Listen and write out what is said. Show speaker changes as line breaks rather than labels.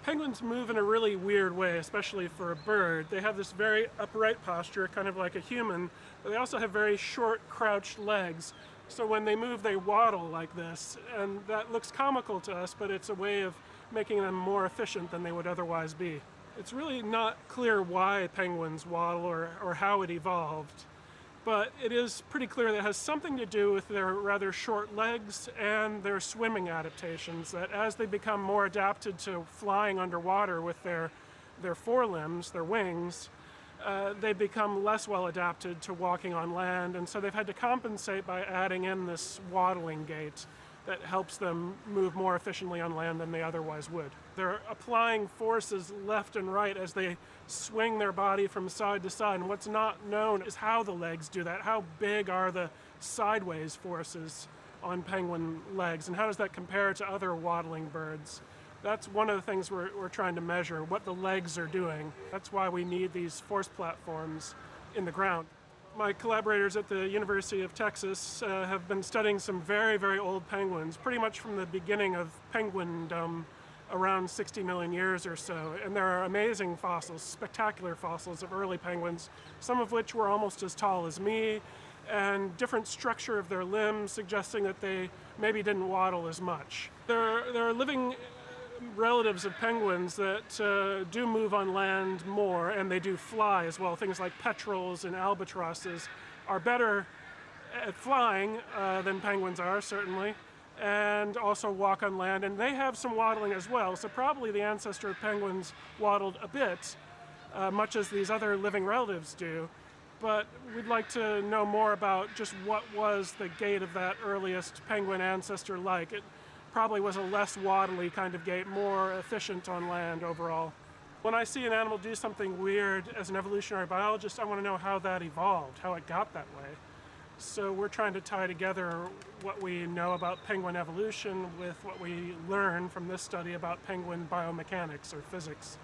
Penguins move in a really weird way, especially for a bird. They have this very upright posture, kind of like a human, but they also have very short, crouched legs. So when they move, they waddle like this, and that looks comical to us, but it's a way of making them more efficient than they would otherwise be. It's really not clear why penguins waddle or how it evolved, but it is pretty clear that it has something to do with their rather short legs and their swimming adaptations, that as they become more adapted to flying underwater with their forelimbs, their wings, they become less well adapted to walking on land, and so they've had to compensate by adding in this waddling gait that helps them move more efficiently on land than they otherwise would. They're applying forces left and right as they swing their body from side to side, and what's not known is how the legs do that. How big are the sideways forces on penguin legs, and how does that compare to other waddling birds? That's one of the things we're trying to measure, what the legs are doing. That's why we need these force platforms in the ground. My collaborators at the University of Texas have been studying some very, very old penguins, pretty much from the beginning of penguindom, around 60 million years or so. And there are amazing fossils, spectacular fossils of early penguins, some of which were almost as tall as me, and different structure of their limbs, suggesting that they maybe didn't waddle as much. There are living relatives of penguins that do move on land more, and they do fly as well. Things like petrels and albatrosses are better at flying than penguins are, certainly, and also walk on land, and they have some waddling as well. So probably the ancestor of penguins waddled a bit, much as these other living relatives do. But we'd like to know more about just what was the gait of that earliest penguin ancestor like. It probably was a less waddly kind of gait, more efficient on land overall. When I see an animal do something weird as an evolutionary biologist, I want to know how that evolved, how it got that way. So we're trying to tie together what we know about penguin evolution with what we learn from this study about penguin biomechanics or physics.